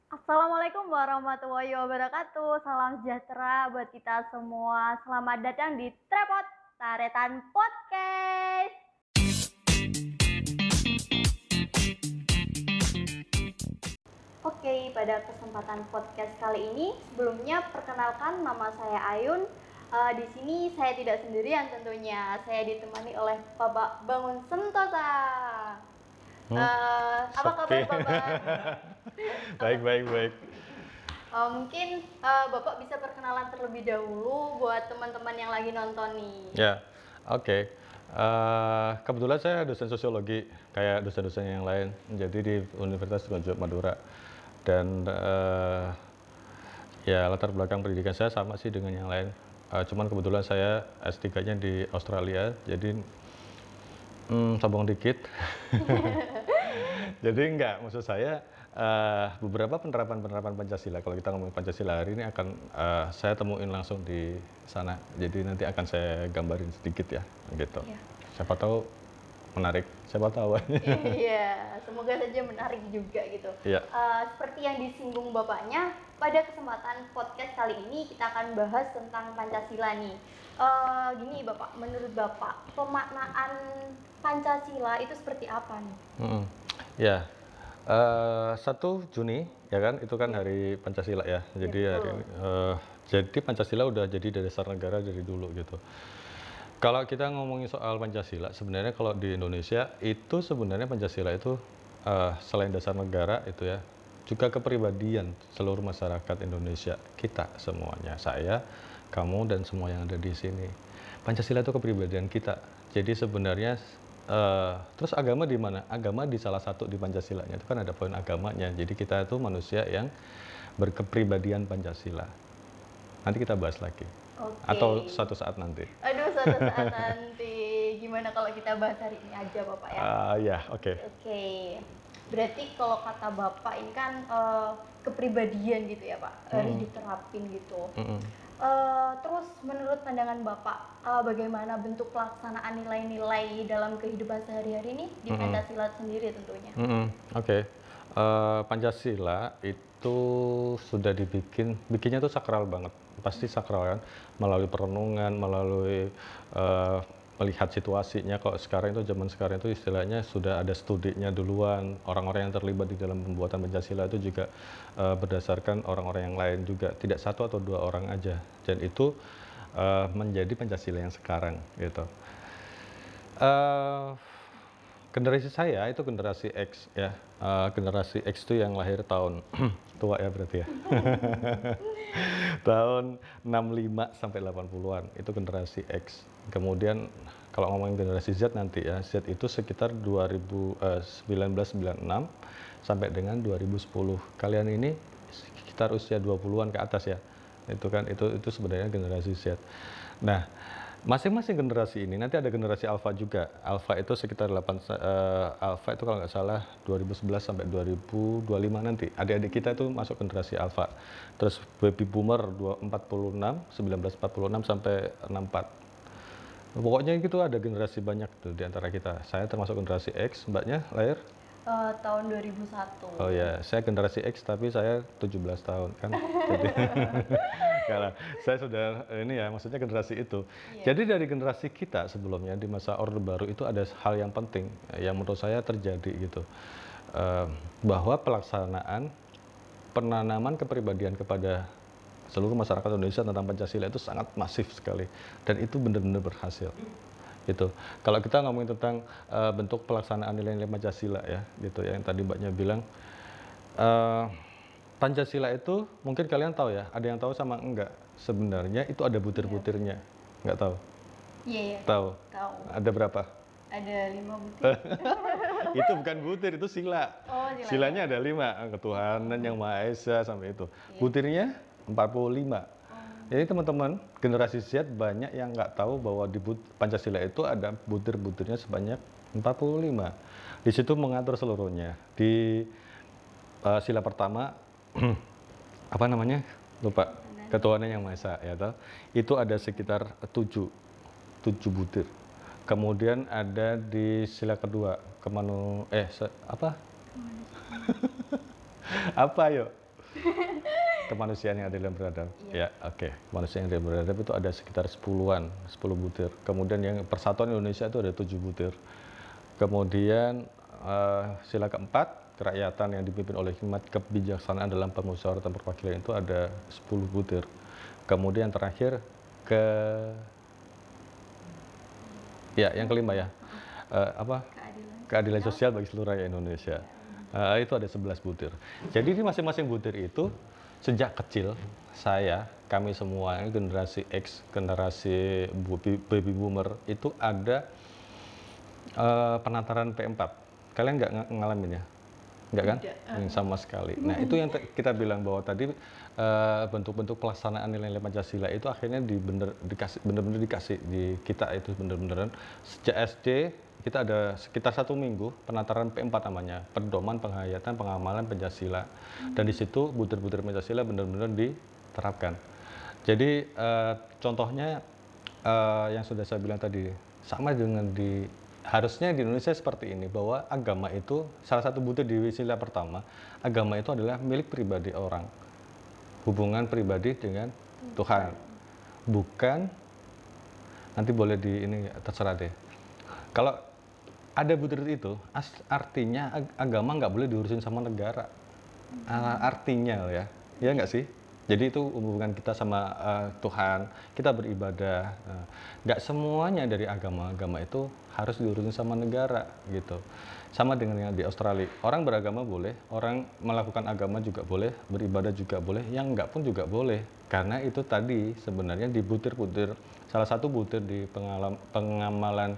Assalamualaikum warahmatullahi wabarakatuh. Salam sejahtera buat kita semua. Selamat datang di Trepot Taretan Podcast. Oke, pada kesempatan podcast kali ini, sebelumnya perkenalkan nama saya Ayun. Di sini saya tidak sendirian tentunya. Saya ditemani oleh Bapak Bangun Sentosa. Apa kabar Oke. Bapak? Baik, baik, baik. Mungkin Bapak bisa perkenalan terlebih dahulu buat teman-teman yang lagi nonton nih. Ya, oke. Kebetulan saya dosen sosiologi, kayak dosen-dosen yang lain. Jadi di Universitas Gajah Madura. Dan ya latar belakang pendidikan saya sama sih dengan yang lain. Cuman kebetulan saya S3-nya di Australia, jadi sombong dikit. Jadi enggak, maksud saya beberapa penerapan Pancasila, kalau kita ngomong Pancasila hari ini akan saya temuin langsung di sana. Jadi nanti akan saya gambarin sedikit ya, gitu. Iya. Siapa tahu menarik, siapa tahu. Iya, semoga saja menarik juga gitu. Iya. Seperti yang disinggung Bapaknya, pada kesempatan podcast kali ini kita akan bahas tentang Pancasila nih. Gini Bapak, menurut Bapak, pemaknaan Pancasila itu seperti apa nih? Ya, 1 Juni ya kan, itu kan hari Pancasila ya. Jadi Betul. hari ini, jadi Pancasila udah jadi dasar negara dari dulu gitu. Kalau kita ngomongin soal Pancasila, sebenarnya kalau di Indonesia itu sebenarnya Pancasila itu selain dasar negara itu ya, juga kepribadian seluruh masyarakat Indonesia, kita semuanya, saya, kamu dan semua yang ada di sini. Pancasila itu kepribadian kita. Jadi sebenarnya terus agama di mana? Agama di salah satu di Pancasilanya itu kan ada poin agamanya. Jadi kita itu manusia yang berkepribadian Pancasila. Nanti kita bahas lagi. Oke. Atau suatu saat nanti. Aduh, suatu saat nanti. Gimana kalau kita bahas hari ini aja Bapak ya? Ya, oke. Oke, berarti kalau kata Bapak ini kan kepribadian gitu ya Pak, harus diterapin gitu. Terus menurut pandangan Bapak, bagaimana bentuk pelaksanaan nilai-nilai dalam kehidupan sehari-hari ini di Pancasila sendiri tentunya? Oke. Pancasila itu sudah bikinnya tuh sakral banget. Pasti sakral kan, melalui perenungan, melalui melihat situasinya. Kalau sekarang itu zaman sekarang itu istilahnya sudah ada studinya duluan. Orang-orang yang terlibat di dalam pembuatan Pancasila itu juga berdasarkan orang-orang yang lain juga, tidak satu atau dua orang aja. Dan itu menjadi Pancasila yang sekarang gitu. Generasi saya itu generasi X ya. Generasi X itu yang lahir tahun tua ya berarti ya. Tahun 65 sampai 80-an itu generasi X. Kemudian kalau ngomongin generasi Z nanti ya, Z itu sekitar 1996 sampai dengan 2010. Kalian ini sekitar usia 20-an ke atas ya. Itu kan itu sebenarnya generasi Z. Nah, masing-masing generasi ini nanti ada generasi Alpha juga. Alpha itu sekitar Alpha itu kalau nggak salah 2011 sampai 2025 nanti. Adik-adik kita itu masuk generasi Alpha. Terus baby boomer 1946 sampai 64. Pokoknya gitu ada generasi banyak tuh di antara kita. Saya termasuk generasi X, Mbaknya lahir? Tahun 2001. Oh ya, saya generasi X tapi saya 17 tahun kan. Jadi kalau saya sudah ini ya, maksudnya generasi itu. Iya. Jadi dari generasi kita sebelumnya di masa Orde Baru itu ada hal yang penting yang menurut saya terjadi gitu. Bahwa pelaksanaan penanaman kepribadian kepada seluruh masyarakat Indonesia tentang Pancasila itu sangat masif sekali dan itu benar-benar berhasil. Gitu. Kalau kita ngomongin tentang bentuk pelaksanaan nilai-nilai Pancasila ya, gitu ya, yang tadi Mbaknya bilang, Pancasila itu mungkin kalian tahu ya, ada yang tahu sama enggak? Sebenarnya itu ada butir-butirnya, nggak tahu? Iya, iya. Tahu? Tahu. Ada berapa? Ada 5 butir. Itu bukan butir, itu sila. Oh, sila. Silanya ada 5, ketuhanan yang Maha Esa sampai itu. Butirnya 45. Jadi teman-teman, generasi Z banyak yang nggak tahu bahwa di Pancasila itu ada butir-butirnya sebanyak 45. Di situ mengatur seluruhnya. Di sila pertama, apa namanya? Lupa. Ketuhanan yang Maha Esa, ya toh? Itu ada sekitar 7 butir. Kemudian ada di sila kedua, apa? Apa yuk? Kemanusiaan yang adil dan beradab. Iya. Ya, oke. Kemanusiaan yang adil dan beradab itu ada sekitar 10 butir. Kemudian yang Persatuan Indonesia itu ada 7 butir. Kemudian sila keempat, kerakyatan yang dipimpin oleh hikmat kebijaksanaan dalam permusyawaratan perwakilan itu ada 10 butir. Kemudian terakhir ke ya yang kelima ya. Apa? Keadilan sosial bagi seluruh rakyat Indonesia. Itu ada 11 butir. Jadi di masing-masing butir itu sejak kecil kami semua generasi X, generasi baby boomer itu ada penataran P4. Kalian nggak ngalamin ya? Nggak kan? Sama sekali. Nah itu yang kita bilang bahwa tadi bentuk-bentuk pelaksanaan nilai-nilai Pancasila itu akhirnya benar-benar dikasih di kita itu benar-benaran sejak SD. Kita ada sekitar 1 minggu penataran P4 namanya, pedoman penghayatan pengamalan Pancasila. Dan di situ butir-butir Pancasila benar-benar diterapkan. Jadi contohnya yang sudah saya bilang tadi sama dengan harusnya di Indonesia seperti ini, bahwa agama itu salah satu butir di sila pertama, agama itu adalah milik pribadi orang, hubungan pribadi dengan Tuhan, bukan nanti boleh ini terserah deh. Kalau ada butir itu, artinya agama nggak boleh diurusin sama negara. Artinya ya nggak sih? Jadi itu hubungan kita sama Tuhan, kita beribadah. Nggak semuanya dari agama itu harus diurusin sama negara gitu. Sama dengan yang di Australia, orang beragama boleh, orang melakukan agama juga boleh, beribadah juga boleh, yang nggak pun juga boleh. Karena itu tadi sebenarnya di butir-butir, salah satu butir di pengamalan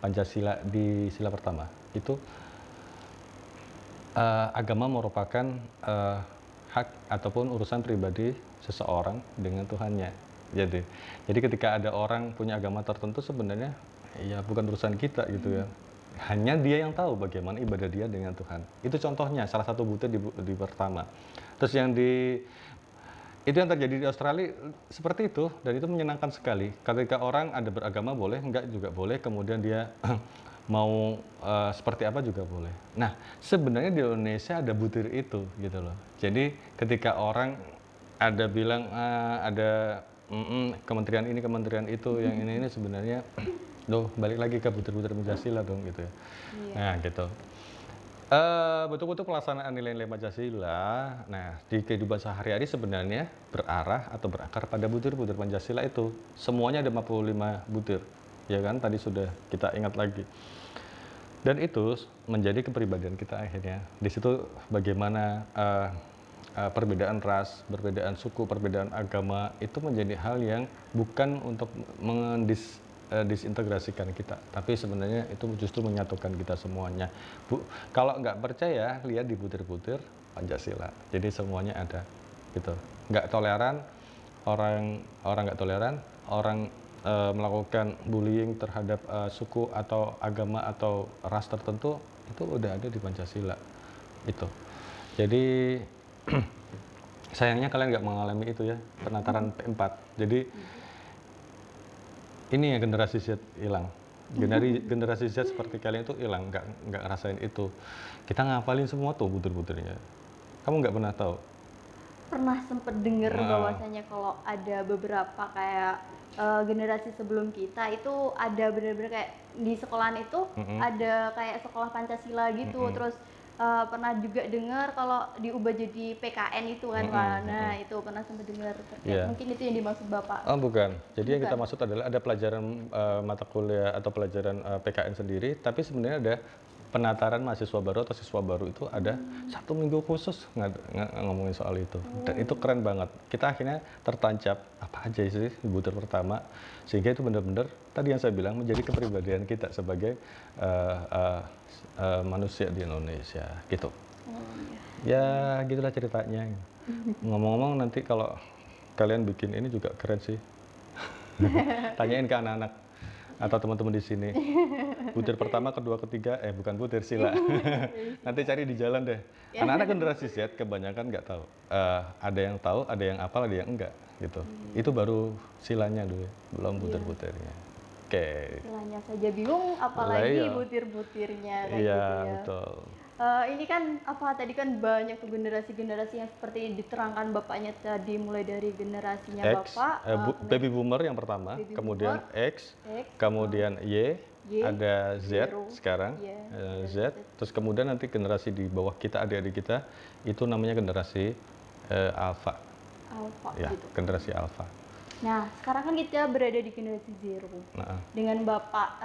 Pancasila di sila pertama itu agama merupakan hak ataupun urusan pribadi seseorang dengan Tuhannya. Jadi ketika ada orang punya agama tertentu sebenarnya ya bukan urusan kita gitu ya. Hanya dia yang tahu bagaimana ibadah dia dengan Tuhan. Itu contohnya salah satu butir di pertama. Terus itu yang terjadi di Australia seperti itu, dan itu menyenangkan sekali. Ketika orang ada beragama boleh, enggak juga boleh, kemudian dia mau seperti apa juga boleh. Nah, sebenarnya di Indonesia ada butir itu gitu loh. Jadi ketika orang ada bilang ada kementerian ini, kementerian itu, yang ini sebenarnya balik lagi ke butir-butir Pancasila dong gitu ya. Nah, gitu. Betul-betul pelaksanaan nilai-nilai Pancasila, nah di kehidupan sehari-hari sebenarnya berarah atau berakar pada butir-butir Pancasila itu. Semuanya ada 55 butir, ya kan? Tadi sudah kita ingat lagi. Dan itu menjadi kepribadian kita akhirnya. Di situ bagaimana perbedaan ras, perbedaan suku, perbedaan agama itu menjadi hal yang bukan untuk disintegrasikan kita, tapi sebenarnya itu justru menyatukan kita semuanya. Kalau nggak percaya, lihat di butir-butir Pancasila. Jadi semuanya ada, gitu. Nggak toleran, orang nggak toleran, orang melakukan bullying terhadap suku atau agama atau ras tertentu, itu udah ada di Pancasila. Itu. Jadi sayangnya kalian nggak mengalami itu ya, penataran P4. Jadi ini ya generasi Z hilang. Generasi Z seperti kalian itu hilang, nggak ngerasain itu. Kita ngapalin semua tuh butir-butirnya. Kamu nggak pernah tahu? Pernah sempet denger bahwasanya kalau ada beberapa kayak generasi sebelum kita itu ada bener-bener kayak di sekolahan itu ada kayak sekolah Pancasila gitu. Terus pernah juga dengar kalau diubah jadi PKN itu kan, nah itu pernah sempat dengar. Mungkin itu yang dimaksud Bapak. Oh bukan, jadi yang kita maksud adalah ada pelajaran mata kuliah atau pelajaran PKN sendiri, tapi sebenarnya ada penataran mahasiswa baru atau siswa baru itu ada 1 minggu khusus ngomongin soal itu. Dan itu keren banget. Kita akhirnya tertancap apa aja sih butir pertama, sehingga itu benar-benar tadi yang saya bilang menjadi kepribadian kita sebagai manusia di Indonesia gitu. Ya gitulah ceritanya. Ngomong-ngomong nanti kalau kalian bikin ini juga keren sih. Tanyain ke anak-anak atau teman-teman di sini. Butir pertama, kedua, ketiga, bukan butir, sila. Nanti cari di jalan deh. Anak-anak generasi Z kebanyakan nggak tahu. Ada yang tahu, ada yang hafal, ada yang enggak gitu. Itu baru silanya dulu, belum butir-butirnya. Oke. Silanya saja bingung, apalagi butir-butirnya kayak gitu ya. Betul. Ini kan apa tadi kan banyak tuh generasi-generasi yang seperti diterangkan bapaknya tadi, mulai dari generasinya X, bapak, baby boomer yang pertama, baby kemudian boomer, X, X, kemudian Y, Y, ada Z Zero, sekarang, ya, Z, terus kemudian nanti generasi di bawah kita, adik-adik kita, itu namanya generasi Alpha, Alpha ya, gitu. generasi Alpha. Nah, sekarang kan kita berada di generasi Zero. Nah, Dengan Bapak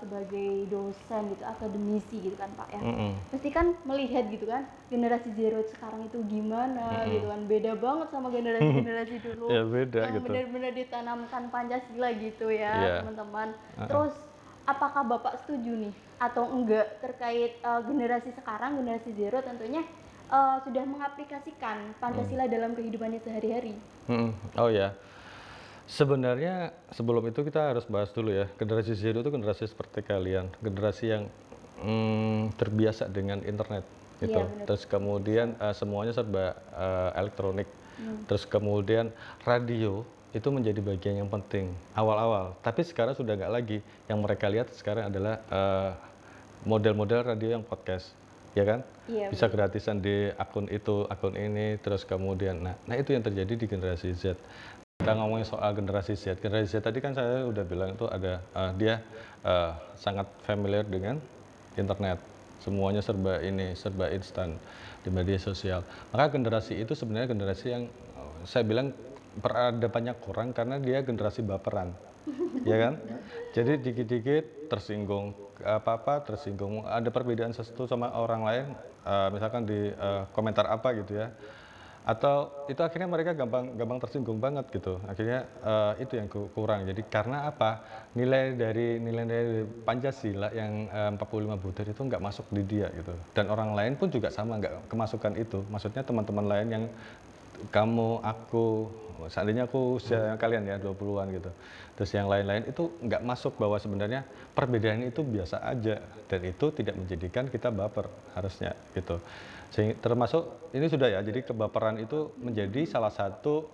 sebagai dosen gitu, akademisi gitu kan Pak ya. mm-mm. Pasti kan melihat gitu kan, generasi Zero sekarang itu gimana gitu kan. Beda banget sama generasi-generasi dulu Ya beda yang gitu. benar-benar ditanamkan Pancasila gitu ya, Iya. teman-teman. Terus apakah Bapak setuju nih atau enggak terkait generasi sekarang, generasi Zero tentunya sudah mengaplikasikan Pancasila dalam kehidupannya sehari-hari? Oh ya, sebenarnya sebelum itu kita harus bahas dulu ya, generasi zero itu generasi seperti kalian, generasi yang terbiasa dengan internet gitu. Iya, benar. Terus kemudian semuanya serba elektronik. Terus kemudian radio itu menjadi bagian yang penting awal-awal. Tapi sekarang sudah nggak lagi. Yang mereka lihat sekarang adalah model-model radio yang podcast, ya kan? Iya, Bisa benar. gratisan di akun itu, akun ini, terus kemudian, nah itu yang terjadi di generasi Z. Kita ngomongin soal generasi Z tadi kan saya udah bilang itu ada dia sangat familiar dengan internet, semuanya serba ini, serba instan di media sosial. Maka generasi itu sebenarnya generasi yang saya bilang peradabannya kurang karena dia generasi baperan, ya kan? Jadi dikit-dikit tersinggung, apa-apa tersinggung, ada perbedaan sesuatu sama orang lain, misalkan di komentar apa gitu ya, atau itu akhirnya mereka gampang tersinggung banget gitu. Akhirnya itu yang kurang. Jadi karena apa? Nilai dari Pancasila yang 45 butir itu nggak masuk di dia gitu. Dan orang lain pun juga sama nggak kemasukan itu. Maksudnya teman-teman lain yang kamu, aku, seandainya aku usia kalian ya 20-an gitu. Terus yang lain-lain itu nggak masuk bahwa sebenarnya perbedaan itu biasa aja dan itu tidak menjadikan kita baper harusnya gitu. Termasuk ini sudah ya, jadi kebaperan itu menjadi salah satu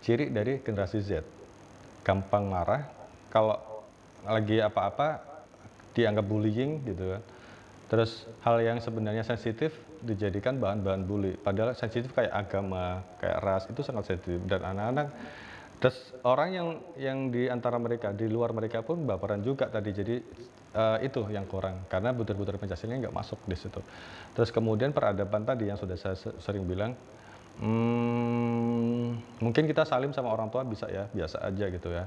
ciri dari generasi Z. Gampang marah, kalau lagi apa-apa dianggap bullying gitu kan. Terus hal yang sebenarnya sensitif dijadikan bahan-bahan bully. Padahal sensitif kayak agama, kayak ras itu sangat sensitif dan anak-anak. Terus orang yang di antara mereka, di luar mereka pun baperan juga tadi. Jadi itu yang kurang karena butir-butir Pancasila nggak masuk di situ. Terus kemudian peradaban tadi yang sudah saya sering bilang, mungkin kita salim sama orang tua bisa ya, biasa aja gitu ya.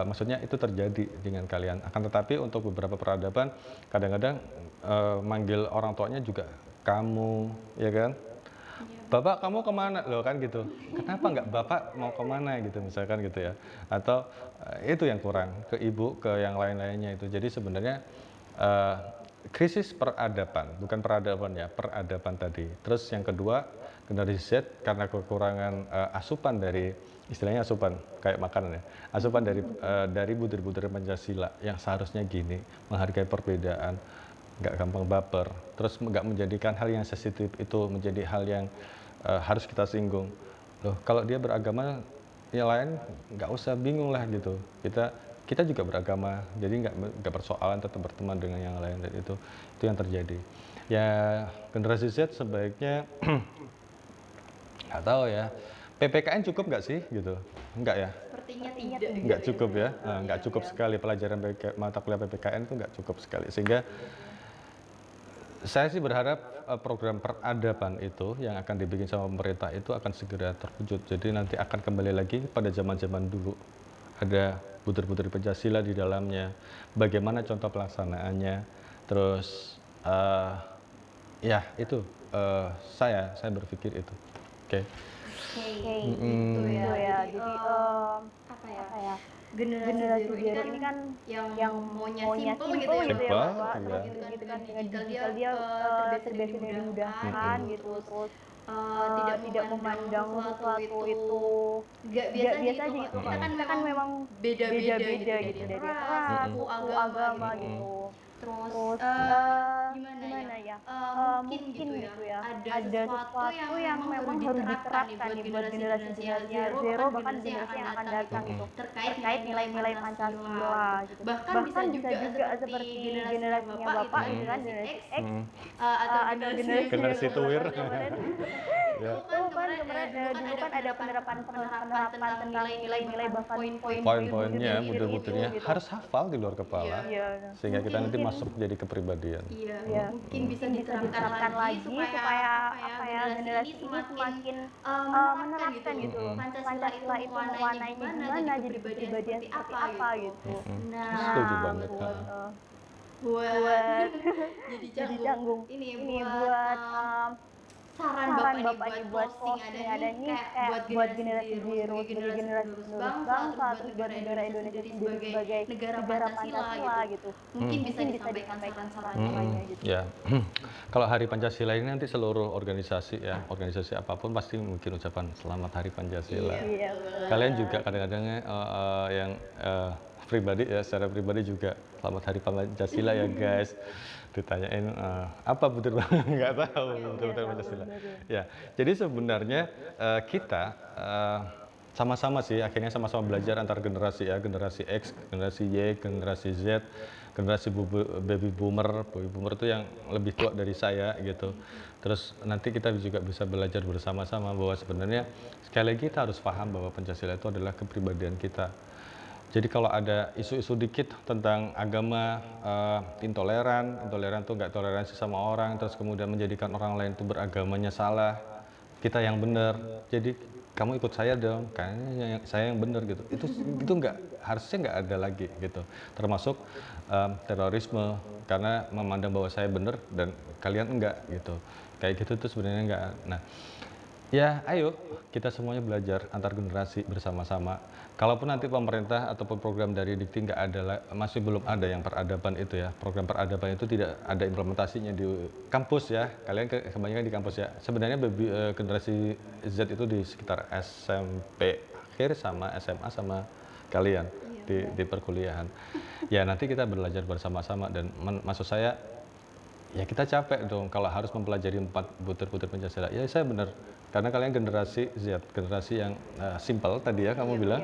Maksudnya itu terjadi dengan kalian. Akan tetapi untuk beberapa peradaban kadang-kadang manggil orang tuanya juga kamu, ya kan? Bapak kamu kemana loh kan gitu? Kenapa nggak bapak mau kemana gitu misalkan gitu ya? Atau itu yang kurang ke ibu, ke yang lain-lainnya itu. Jadi sebenarnya eh, krisis peradaban, bukan peradaban ya, peradaban tadi. Terus yang kedua generasi Z karena kekurangan asupan dari istilahnya asupan kayak makanan ya, asupan dari butir-butir Pancasila yang seharusnya gini, menghargai perbedaan, nggak gampang baper, terus nggak menjadikan hal yang sensitif itu menjadi hal yang harus kita singgung. Loh, kalau dia beragama yang lain nggak usah bingung lah gitu. Kita juga beragama, jadi nggak persoalan tetap berteman dengan yang lain dan itu yang terjadi. Ya generasi Z sebaiknya nggak tahu ya. PPKN cukup nggak sih gitu? Enggak ya? Sepertinya tidak. Nggak cukup ya, nggak cukup sekali pelajaran mata kuliah PPKN itu nggak cukup sekali sehingga saya sih berharap program peradaban itu yang akan dibikin sama pemerintah itu akan segera terwujud. Jadi nanti akan kembali lagi pada zaman-zaman dulu. Ada butir-butir Pancasila di dalamnya. Bagaimana contoh pelaksanaannya. Terus ya itu saya berpikir itu. Oke. Oke, gitu ya. Jadi apa ya? Generasi Zero ini kan yang maunya simple gitu ya, Simple, Pak. iya. Terus gitu kan dengan digital dia terbiasa dan dimudahkan gitu. Terus tidak memandang sesuatu itu nggak biasa aja gitu. Kita kan memang beda-beda gitu dari ras, suku, agama gitu. Terus Terus gimana gimana ya? ya? Mungkin Mungkin gitu gitu ya. ya. Ada Ada sesuatu sesuatu yang yang memang memang harus harus diterapkan nih diterapkan buat nih buat generasi-generasi yang generasi-generasi zero zero bahkan bahkan generasi yang generasi akan yang akan datang gitu. datang gitu Terkait terkait nilai-nilai nilai-nilai Pancasila Pancasila gitu. gitu. Bahkan bisa Bahkan bisa juga juga seperti seperti generasinya generasinya Bapak gitu, Bapak gitu kan generasi generasi X X atau atau generasi yang generasi yang Generasi tuir. kemarin Ya. itu itu kan kan kemarin kemarin dulu kan dulu ada kan ada penerapan penerapan tentang tentang nilai-nilai nilai-nilai bahkan bahkan poin-poin poin-poin Poin-poinnya, butir-butir itu butir-butirnya gitu. harus hafal di luar kepala, Iya, sehingga kita nanti mungkin masuk jadi kepribadian. iya iya. mungkin bisa Mungkin bisa diterapkan diterapkan lagi lagi supaya supaya apa ya generasi generasi ini ini semakin semakin menerapkan gitu menerapkan loh gitu loh. Pancasila itu Pancasila itu mewarnainya mewarnainya gimana jadi gimana, jadi kepribadian kepribadian seperti seperti apa apa gitu. gitu. Setuju Nah, banget. Buat buat jadi jadi canggung canggung ini ini buat buat saran saran Bapak nih Bapak buat nih buat closing closing ada nih kayak kayak buat buat generasi generasi zero zero sebagai sebagai generasi generasi penerus penerus bangsa bangsa, terus terus buat buat negara negara Indonesia Indonesia sendiri sendiri sebagai sebagai negara negara Pancasila Pancasila gitu gitu. mungkin bisa Mungkin bisa disampaikan disampaikan saran-sarannya saran-sarannya gitu. Ya, kalau Hari Pancasila ini nanti seluruh organisasi ya, organisasi apapun pasti mungkin ucapan Selamat Hari Pancasila. Iya, betul. Kalian juga kadang-kadang yang pribadi ya, secara pribadi juga Selamat Hari Pancasila ya guys. Ditanyain apa butir nggak tahu butir Pancasila. Ya, jadi sebenarnya kita sama-sama sih akhirnya sama-sama belajar antar generasi ya, generasi X, generasi Y, generasi Z, generasi baby boomer itu yang lebih tua dari saya gitu. Terus nanti kita juga bisa belajar bersama-sama bahwa sebenarnya sekali lagi kita harus paham bahwa Pancasila itu adalah kepribadian kita. Jadi kalau ada isu-isu dikit tentang agama, intoleran tuh nggak toleransi sama orang, terus kemudian menjadikan orang lain itu beragamanya salah, kita yang benar. Jadi kamu ikut saya dong, kayaknya saya yang benar gitu. Itu nggak harusnya nggak ada lagi gitu. Termasuk terorisme karena memandang bahwa saya benar dan kalian enggak gitu. Kayak gitu tuh sebenarnya enggak. Nah, ya, ayo kita semuanya belajar antar generasi bersama-sama. Kalaupun nanti pemerintah ataupun program dari Dikti nggak ada, masih belum ada yang peradaban itu ya. Program peradaban itu tidak ada implementasinya di kampus ya. Kalian kebanyakan di kampus ya. Sebenarnya generasi Z itu di sekitar SMP akhir sama SMA sama kalian di perkuliahan. Ya nanti kita belajar bersama-sama dan maksud saya ya kita capek dong kalau harus mempelajari 4 butir-butir Pancasila. Ya saya benar, karena kalian generasi Z, generasi yang simple tadi ya kamu bilang,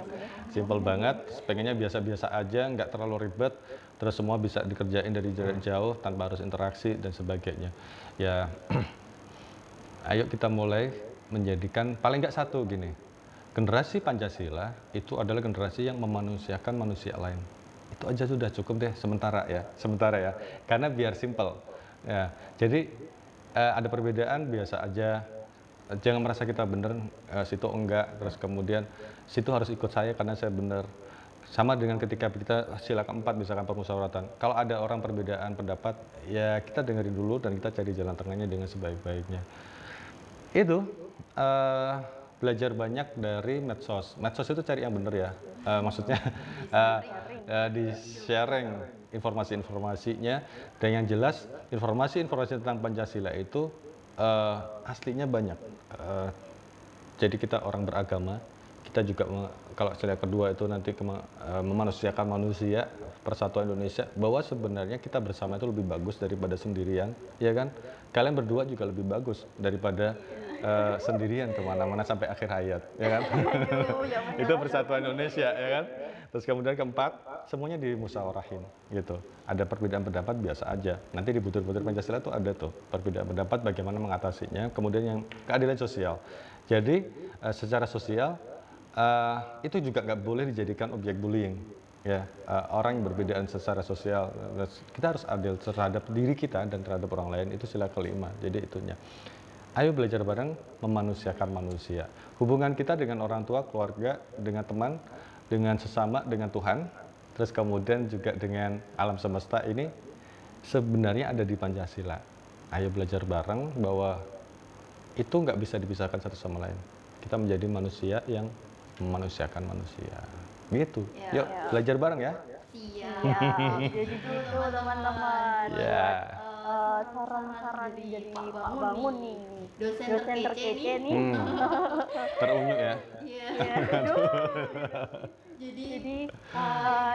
simple banget, pengennya biasa-biasa aja, nggak terlalu ribet, terus semua bisa dikerjain dari jarak jauh tanpa harus interaksi dan sebagainya. Ya, ayo kita mulai menjadikan paling nggak satu gini, generasi Pancasila itu adalah generasi yang memanusiakan manusia lain. Itu aja sudah cukup deh sementara ya, karena biar simple. Ya, jadi ada perbedaan biasa aja, jangan merasa kita benar, situ enggak, terus kemudian situ harus ikut saya karena saya benar. Sama dengan ketika kita sila keempat misalkan permusyawaratan, kalau ada orang perbedaan pendapat, ya kita dengerin dulu dan kita cari jalan tengahnya dengan sebaik-baiknya. Itu belajar banyak dari medsos. Medsos itu cari yang benar ya, maksudnya di sharing informasi-informasinya, dan yang jelas informasi-informasi tentang Pancasila itu aslinya banyak. Jadi kita orang beragama, kita juga kalau sila kedua itu nanti memanusiakan manusia, persatuan Indonesia, bahwa sebenarnya kita bersama itu lebih bagus daripada sendirian, ya kan? Kalian berdua juga lebih bagus daripada sendirian kemana-mana sampai akhir hayat, ya kan? Itu persatuan Indonesia, ya kan? Terus kemudian keempat, semuanya dimusyawarahin, gitu. Ada perbedaan pendapat biasa aja. Nanti di butir-butir Pancasila tuh ada tuh perbedaan pendapat, bagaimana mengatasinya. Kemudian yang keadilan sosial. Jadi secara sosial itu juga nggak boleh dijadikan objek bullying. Ya, orang yang berbedaan secara sosial, kita harus adil terhadap diri kita dan terhadap orang lain. Itu sila kelima. Jadi itunya. Ayo belajar bareng memanusiakan manusia. Hubungan kita dengan orang tua, keluarga, dengan teman, dengan sesama, dengan Tuhan, terus kemudian juga dengan alam semesta ini sebenarnya ada di Pancasila. Ayo belajar bareng bahwa itu nggak bisa dipisahkan satu sama lain. Kita menjadi manusia yang memanusiakan manusia. Gitu. Yuk belajar bareng ya. Siap. Jadi gitu teman-teman. Ya. saran-saran dari Pak Bangun nih, dosen dosen terkece nih. Terunyuk ya. Iya. Jadi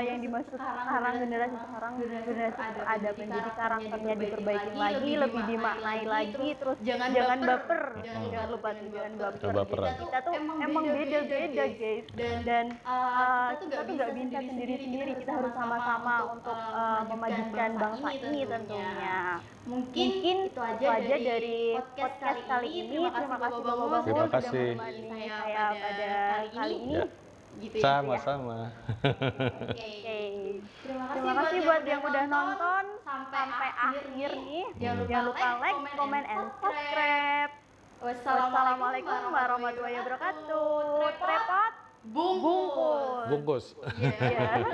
yang dimaksud sekarang generasi sekarang generasi peradaban, jadi karakternya diperbaikin lagi, lebih dimaknai lagi, terus jangan baper, jangan lupa tuh jangan baper. Baperan. Kita tuh emang beda-beda guys, dan kita tuh nggak bisa sendiri-sendiri, kita harus sama-sama untuk memajukan bangsa ini tentunya. Mungkin itu aja dari podcast kali ini. Terima kasih Bapak Terima sudah kasih. menemani saya pada kali ini. Ya. Gitu ya. Sama-sama. Oke. Terima kasih buat yang udah nonton sampai akhir nih. Jangan lupa like, comment, and subscribe. Wassalamualaikum warahmatullahi wabarakatuh. Trepot Bungkus. Bungkus. Iya.